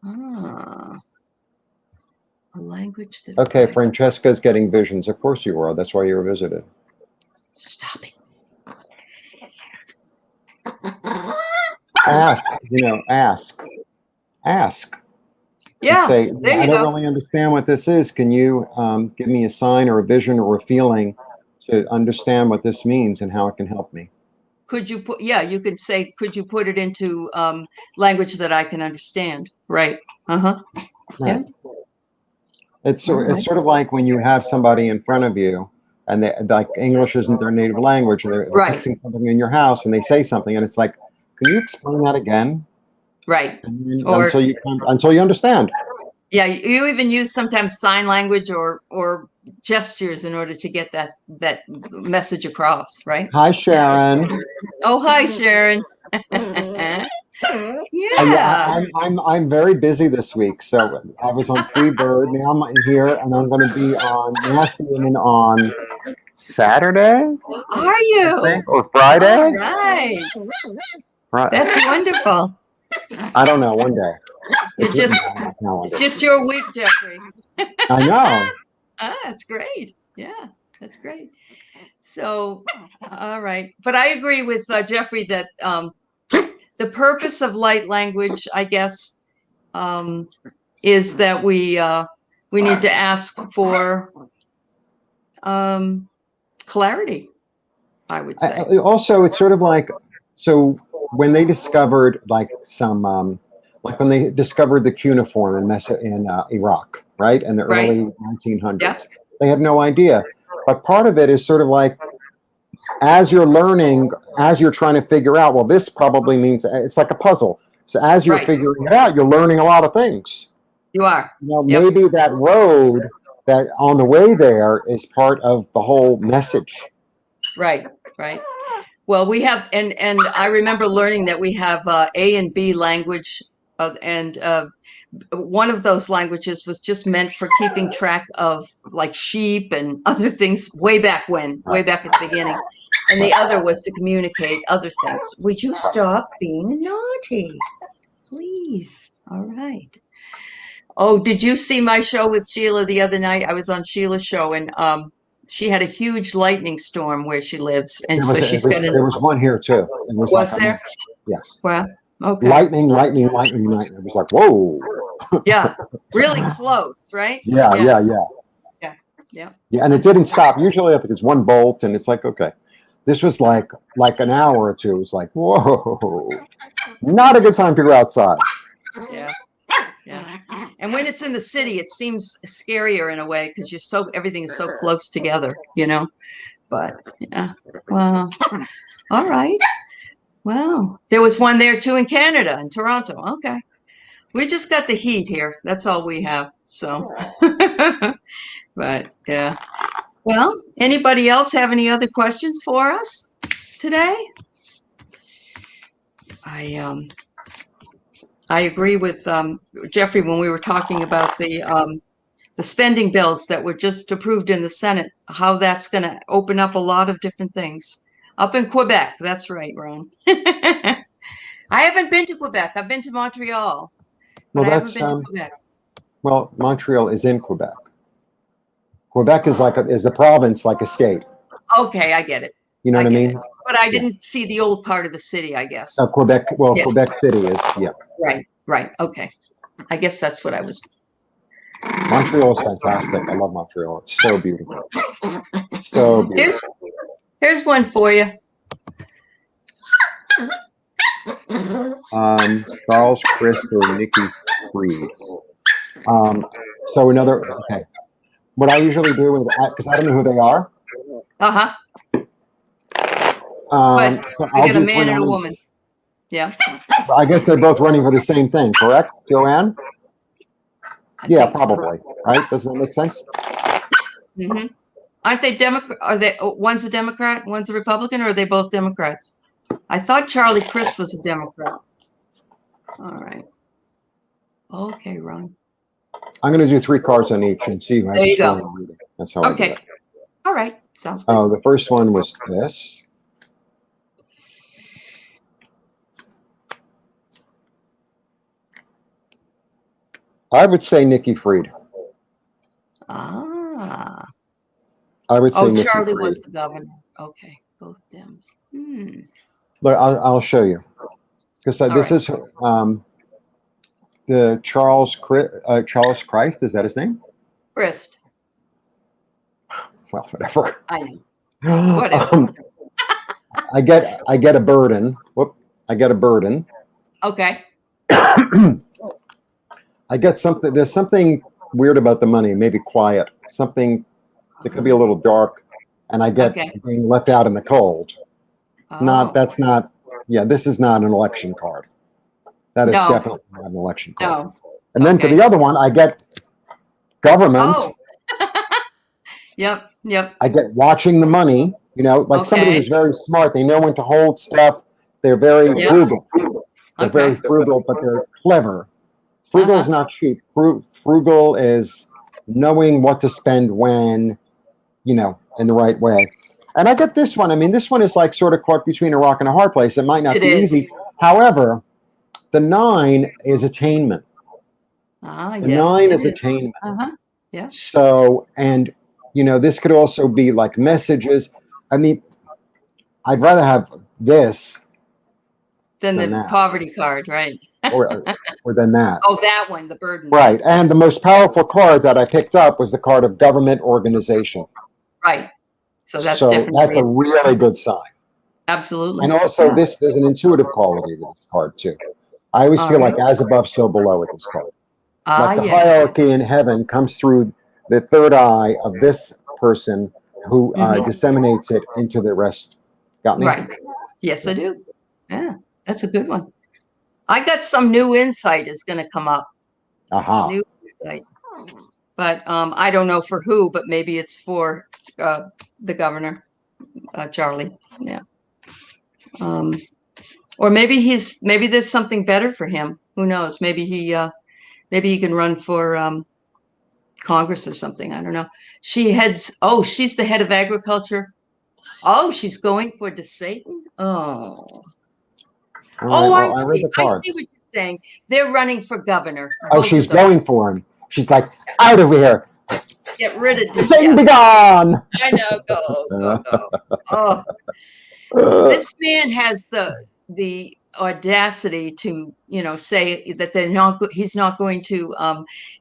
Ah, a language that Okay, Francesca's getting visions. Of course you are. That's why you were visited. Stop it. Ask, ask, and Yeah, say, there I you don't go. really understand what this is. Can you give me a sign or a vision or a feeling to understand what this means and how it can help me? Could you put, yeah, you could say, could you put it into language that I can understand? Right. Uh-huh. Yeah. Right. It's All it's right. sort of like when you have somebody in front of you and they like English isn't their native language and they're Right. fixing something in your house and they say something and it's like, can you explain that again? Right. And then Or until you understand. yeah, you even use sometimes sign language or gestures in order to get that message across, right? Hi, Sharon. Oh, hi, Sharon. Yeah, Yeah. I'm very busy this week. So I was on Free Bird. Now I'm in here, and I'm going to be on Nasty Women on Saturday, Are I you? think, or All Friday. right. Right. That's wonderful. I don't know. One day. You're It's just written down on my it's calendar. just your week, Jeffrey. I know. Ah, that's great. Yeah, that's great. So, all right. But I agree with Jeffrey that the purpose of light language, I guess, um, is that we need to ask for um, clarity, I would say. Also, it's sort of like so when they discovered like when they discovered the cuneiform in Iraq, right, in the Right? early Yeah. 1900s, they had no idea. But part of it is sort of like as you're learning, as you're trying to figure out, well, this probably means it's like a puzzle. So as you're Right. figuring it out, you're learning a lot of things. You are. Yep. Maybe that road that on the way there is part of the whole message. Right. Right. Well, we have, and I remember learning that we have A and B language, and one of those languages was just meant for keeping track of like sheep and other things way Right. back at the beginning. And the Right. other was to communicate other things. Would you stop being naughty, please? All right. Oh, did you see my show with Sheila the other night? I was on Sheila's show and she had a huge lightning storm where she lives. And so she's got There was one here too. It was like was there? yeah, Well, okay. lightning, lightning, lightning, lightning. It was like whoa. Yeah. Really close, right? Yeah, Yeah. yeah, yeah, Yeah. Yeah. yeah. And it didn't stop. Usually, I think it's one bolt, and it's like okay. This was like an hour or two. It was like whoa, not a good time to go outside. Yeah. Yeah. And when it's in the city, it seems scarier in a way because everything is so close together, you know. But yeah. Well, all right. Well, there was one there too in Canada, in Toronto. Okay. We just got the heat here. That's all we have. So, but yeah. Well, anybody else have any other questions for us today? I I agree with Jeffrey when we were talking about the spending bills that were just approved in the Senate, how that's going to open up a lot of different things. Up in Quebec, that's right, Ron. I haven't been to Quebec. I've been to Montreal, but Well, I haven't that's been to Quebec. well, Montreal is in Quebec. Quebec is is the province, like a state. Okay, I get it. You know what I get mean? it. But I Yeah. didn't see the old part of the city, I guess. Quebec. Well, Yeah. Quebec City is. Yeah. Right. Okay. I guess that's what I was. Montreal is fantastic. I love Montreal. It's so beautiful. So beautiful. Here's one for you. Charles, Chris, or Nikki Freed. So another. Okay. What I usually do is, because I don't know who they are. Uh-huh. But so I get a man and a woman. Yeah. I guess they're both running for the same thing, correct, Joanne? Yeah, probably. So. Right? Doesn't that make sense? Mm-hmm. Aren't they Democrat? Are they? One's a Democrat, one's a Republican, or are they both Democrats? I thought Charlie Crist was a Democrat. All right. Okay, Ron. I'm going to do 3 cards on each and see who has a strong reading. That's how I do it. All right. Sounds good. Oh, the first one was this. I would say Nikki Freed. Ah. I would say Nikki Charlie Freed. was the governor. Okay, both Dems. Look, I'll show you. Because this is the Charles Christ. Is that his name? Christ. Well, whatever. I know. Whatever. I get a burden. Whoop! I get a burden. Okay. I get something. There's something weird about the money. Maybe quiet. Something that could be a little dark, and I get being left out in the cold. That's not. Yeah, this is not an election card. That is definitely not an election card. No. And then for the other one, I get government. Oh. Yep. I get watching the money. You know, like somebody who's very smart. They know when to hold stuff. They're very frugal. They're very frugal, but they're clever. Frugal is not cheap. Frugal is knowing what to spend when, in the right way. And I get this one. I mean, this one is like sort of caught between a rock and a hard place. It might not be easy. However, the 9 is attainment. The 9 is attainment. Yeah. So, and, this could also be like messages. I mean, I'd rather have this than the poverty card, right? or than that. Oh, that one, the burden. Right. And the most powerful card that I picked up was the card of government organization. Right. So that's different. That's a really good sign. Absolutely. And also there's an intuitive quality to this card too. I always feel like as above, so below with this card. Like the hierarchy in heaven comes through the third eye of this person who disseminates it into the rest. Got me? Right. Yes, I do. Yeah, that's a good one. I got some new insight is going to come up. New insight. But I don't know for who, but maybe it's for the governor, Charlie. Yeah. Or maybe there's something better for him. Who knows? Maybe he can run for Congress or something. I don't know. She's the head of agriculture. Oh, she's going for DeSatan? Oh. I see. I see what you're saying. They're running for governor. Oh, she's going for him. She's like, out of here. Get rid of DeSatan, be gone. I know. Go. Oh. This man has the audacity to say that he's not going to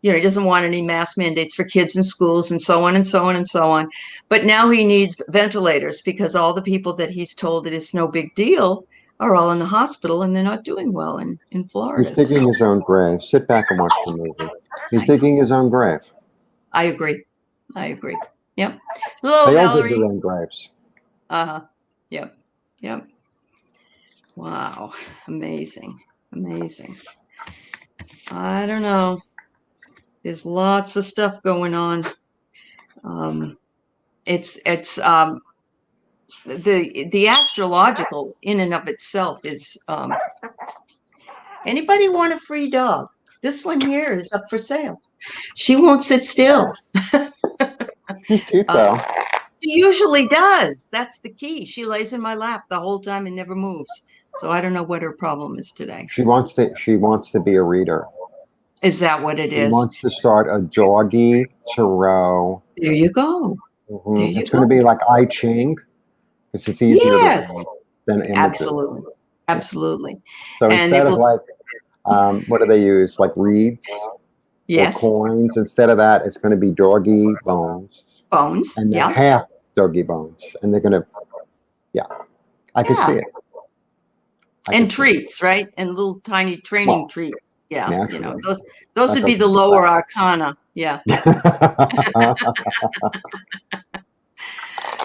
he doesn't want any mask mandates for kids in schools and so on and so on and so on, but now he needs ventilators because all the people that he's told that it's no big deal are all in the hospital and they're not doing well in Florida. He's digging his own grave. Sit back and watch the movie. He's digging his own grave. I agree. Yep. Hello, they all dig their own graves. Yep. Wow. Amazing. I don't know. There's lots of stuff going on. It's the astrological in and of itself is anybody want a free dog? This one here is up for sale. She won't sit still. She's cute though. She usually does. That's the key. She lays in my lap the whole time and never moves. So I don't know what her problem is today. She wants to be a reader. Is that what it She is? wants to start a doggy tarot. There you go. There you It's go. going to be like I Ching, because it's easier to read than images. Absolutely. Absolutely. So And instead of like, what do they use? Like reeds or coins. Instead of that, it's going to be doggy bones. Bones. And then half doggy bones. And they're going to, I could see it. And treats, right? And little tiny training treats. Yeah. Naturally. You know, those would be the lower arcana. Yeah.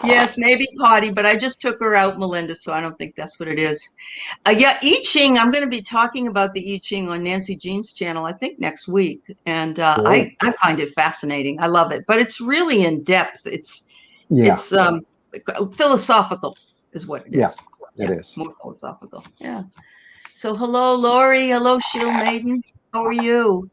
Yes, maybe potty, but I just took her out, Melinda, so I don't think that's what it is. Yeah, I Ching. I'm going to be talking about the I Ching on Nancy Jean's channel, I think next week, and I find it fascinating. I love it, but it's really in depth. It's philosophical, is what it is. Yeah, it is more philosophical. Yeah. So hello, Lori. Hello, Shield Maiden. How are you?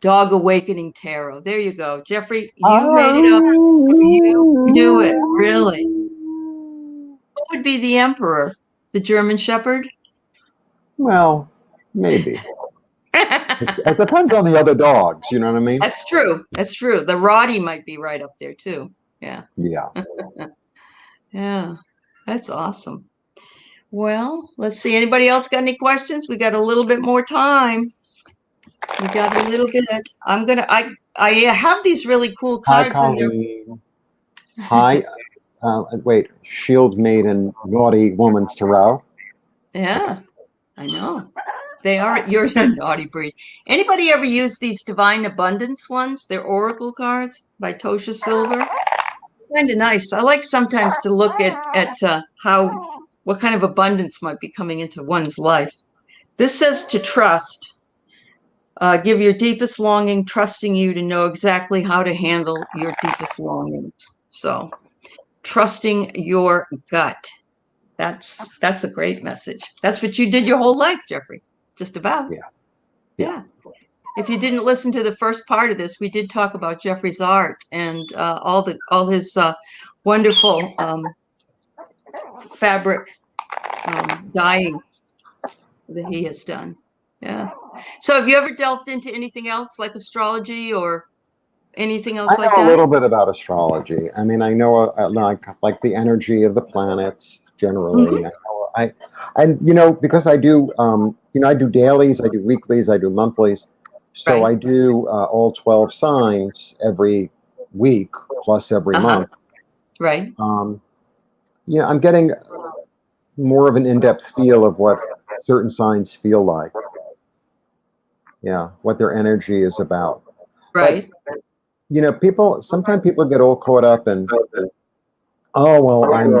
Dog Awakening Tarot. There you go. Jeffrey, you made it up. You do it. Really. Who would be the emperor? The German Shepherd? Well, maybe. It depends on the other dogs. You know what I mean? That's true. That's true. The Roddy might be right up there too. Yeah. Yeah. Yeah. That's awesome. Well, let's see. Anybody else got any questions? We got a little bit more time. We got a little bit. I have these really cool cards in there. Hi. Wait. Shield Maiden, Naughty Woman's Tarot. Yeah, I know. They are. You're a naughty breed. Anybody ever use these Divine Abundance ones? They're oracle cards by Tosha Silver. Kind of nice. I like sometimes to look at what kind of abundance might be coming into one's life. This says to trust. Give your deepest longing, trusting you to know exactly how to handle your deepest longings. So, trusting your gut. That's a great message. That's what you did your whole life, Jeffrey. Just about. Yeah. If you didn't listen to the first part of this, we did talk about Jeffrey's art and all his wonderful fabric dyeing that he has done. Yeah. So have you ever delved into anything else like astrology or anything else like that? I know a little bit about astrology. I mean, I know like the energy of the planets generally. Mm-hmm. Because I do, I do dailies, I do weeklies, I do monthlies. So I do all 12 signs every week plus every month. Right. I'm getting more of an in-depth feel of what certain signs feel like. Yeah, what their energy is about. Right. But, sometimes people get all caught up in, oh, well, I'm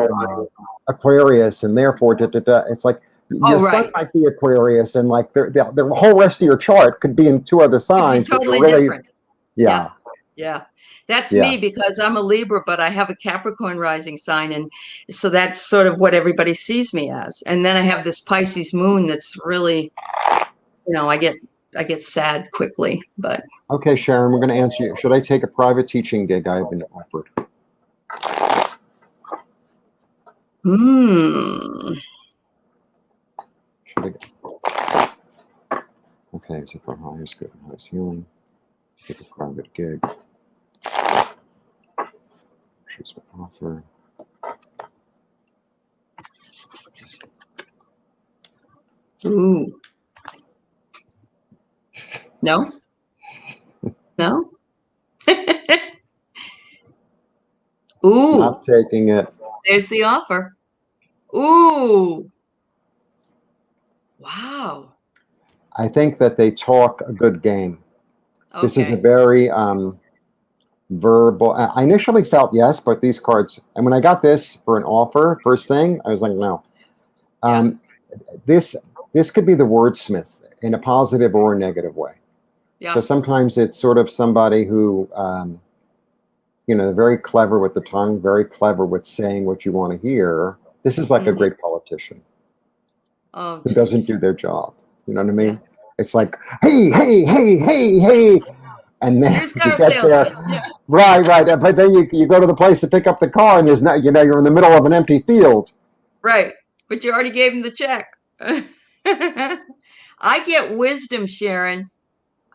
Aquarius and therefore, It's like your sun might be Aquarius and like the whole rest of your chart could be in two other signs. Totally really different. Yeah. That's me because I'm a Libra, but I have a Capricorn rising sign. And so that's sort of what everybody sees me as. And then I have this Pisces moon that's really, I get sad quickly, but. Okay, Sharon, we're going to answer you. Should I take a private teaching gig I've been offered? Okay, so for highest good and highest healing, take a private gig. Choose an offer. Ooh. No? No? Ooh. Not taking it. There's the offer. Ooh. Wow. I think that they talk a good game. Okay. This is a very verbal. I initially felt yes, but these cards, and when I got this for an offer, first thing, I was like, no. This could be the wordsmith in a positive or a negative way. Yeah. So sometimes it's sort of somebody who, they're very clever with the tongue, very clever with saying what you want to hear. This is like a great politician who doesn't do their job. You know what I mean? Yeah. It's like, hey, And then Used you car get salesman. there, Yeah. right. But then you go to the place to pick up the car, and there's not, you're in the middle of an empty field. Right. But you already gave him the check. I get wisdom, Sharon.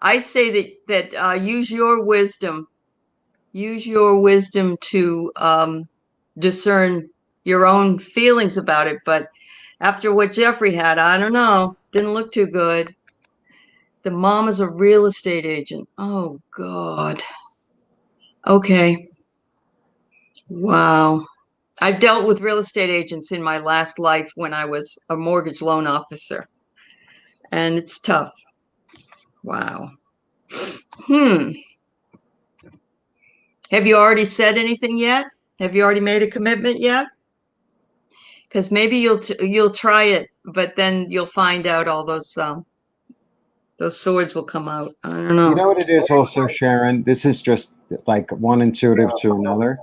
I say that use your wisdom. Use your wisdom to discern your own feelings about it. But after what Jeffrey had, I don't know. Didn't look too good. The mom is a real estate agent. Oh, God. Okay. Wow. I've dealt with real estate agents in my last life when I was a mortgage loan officer, and it's tough. Wow. Hmm. Have you already said anything yet? Have you already made a commitment yet? Because maybe you'll try it, but then you'll find out all those swords will come out. I don't You know. know what it is also, Sharon? This is just like one intuitive to another.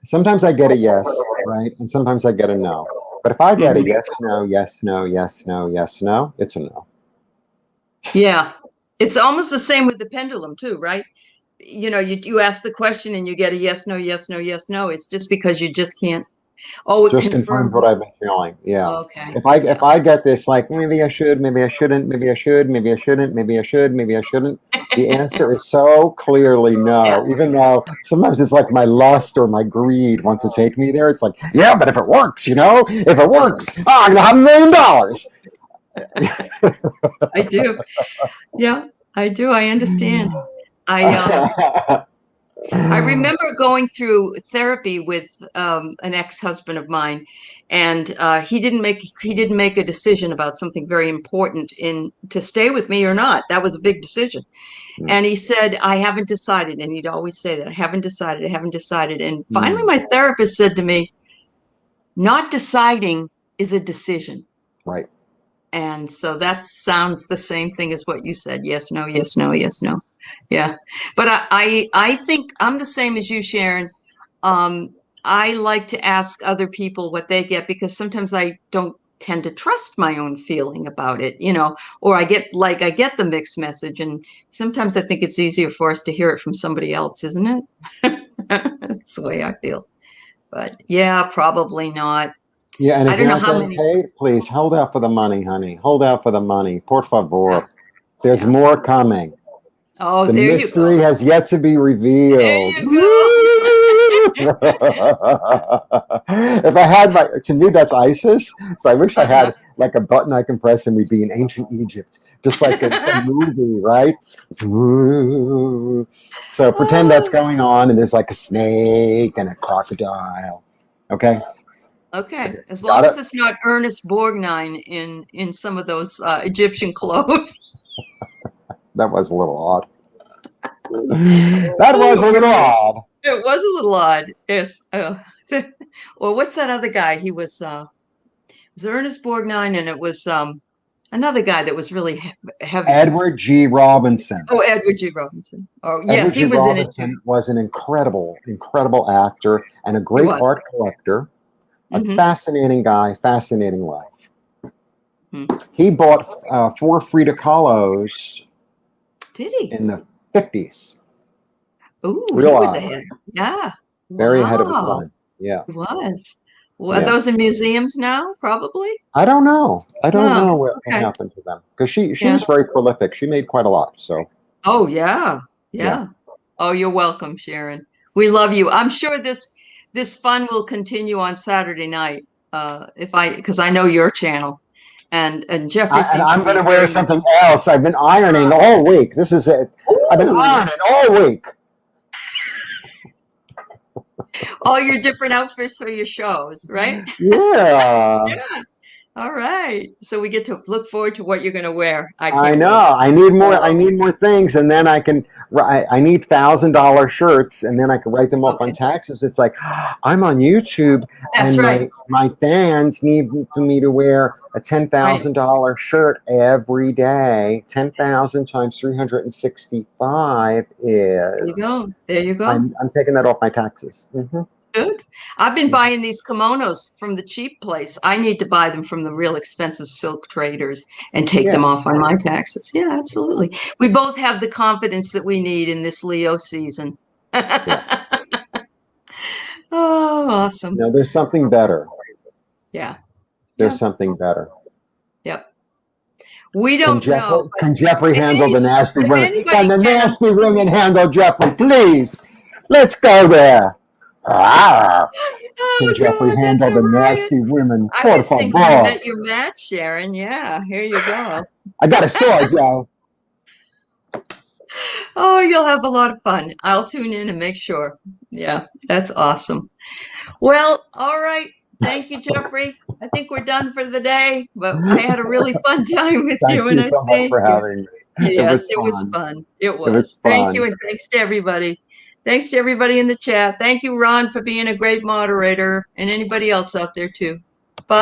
Sometimes I get a yes, right? And sometimes I get a no. But if I get a Mhm. yes, no, yes, no, yes, no, yes, no, it's a no. Yeah. It's almost the same with the pendulum too, right? You ask the question and you get a yes, no, yes, no, yes, no. It's just because you just can't. Oh, it Just confirms confirms what it. I've been feeling. Yeah. Okay. If Yeah. I get this like maybe I should, maybe I shouldn't, maybe I should, maybe I shouldn't, maybe I should, maybe I shouldn't, the answer is so clearly Yeah. no. Even though sometimes it's like my lust or my greed wants to take me there. It's like, yeah, but if it works, if it works, I'm gonna have $1 million. I do. Yeah, I do. I understand. I I remember going through therapy with an ex-husband of mine, and he didn't make a decision about something very important in to stay with me or not. That was a big decision. And he said, I haven't decided. And he'd always say that, I haven't decided, I haven't decided. And finally, my therapist said to me, not deciding is a decision. Right. And so that sounds the same thing as what you said. Yes, no, yes, no, yes, no. Yeah. But I think I'm the same as you, Sharon. Um, I like to ask other people what they get because sometimes I don't tend to trust my own feeling about it, or I get the mixed message, and sometimes I think it's easier for us to hear it from somebody else, isn't it? That's the way I feel. But yeah, probably not. Yeah, and I if don't you're know not how getting many. paid, please hold out for the money, honey. Hold out for the money. Por Yeah, favor. There's yeah. more coming. Oh, The there you mystery go. has yet to be There revealed. you go. If I had to me, that's ISIS. So I wish I had like a button I can press and we'd be in ancient Egypt, just like in some movie, right? So pretend that's Oh, going on and there's like a snake and a crocodile. Okay? okay, Okay. as long Got as it? it's not Ernest Borgnine in some of those Egyptian clothes. That was a little odd. That was a little odd. It was a little odd. Yes. Well, what's that other guy? It was Ernest Borgnine, and it was another guy that was really heavy. Edward G. Robinson. Oh, Edward G. Robinson. Oh, yes, Edward he G. was in it too. Robinson was an incredible, incredible actor and a He great was. art collector, a Hmm. fascinating guy, fascinating life. Hmm. He bought 4 Frida Kahlos Did he? in the 50s. Oh, he Real was art, ahead. Yeah. very ahead of his Wow. time. Yeah, He was. Well, are yeah. those in museums now? Probably. I don't know. I don't Oh, know what okay. happened to them because she Yeah. was very prolific. She made quite a lot. So Oh, yeah. yeah. Yeah. Oh, you're welcome, Sharon. We love you. I'm sure this fun will continue on Saturday night. If I because I know your channel, and Jeffrey And seems to I'm going be to wear very much. something else. I've been ironing all week. This is it. I've been Ooh, ironing all week. all your different outfits for your shows, right? Yeah. Yeah. All right. So we get to look forward to what you're going to wear. I I can't know. wait. I need more. I Oh, need more things, and then I can. I need $1,000 shirts, and then I can write them off on okay. taxes. It's like I'm on YouTube, That's and right. my fans need me to wear a ten Right. thousand dollar shirt every day. 10,000 times 365 There you is. go. There you go. I'm taking that off my taxes. Good. I've been Yeah. buying these kimonos from the cheap place. I need to buy them from the real expensive silk traders and take them Yeah. off on my taxes. Yeah, absolutely. We both have the confidence that we need in this Leo season. Yeah. Oh, awesome. There's something better. Yeah. There's Yep. something better. Yep. We Can don't know, Jeffrey, but can Jeffrey if, handle the nasty if women? Can anybody the can, nasty women handle Jeffrey? Please, let's go there. Ah, can oh Jeffrey God, that's handle a the riot. nasty women? I Por was thinking you favor. met your match, Sharon. Yeah, here you go. I got a sword, Joe. Oh, you'll have a lot of fun. I'll tune in and make sure. Yeah, that's awesome. Well, all right. Thank you, Jeffrey. I think we're done for the day, but I had a really fun time with Thank you, and you I so much thank for you. having me. It Yes, was it was fun. fun. It It was was. Thank you, fun. and thanks to everybody. Thanks to everybody in the chat. Thank you, Ron, for being a great moderator, and anybody else out there too. Bye.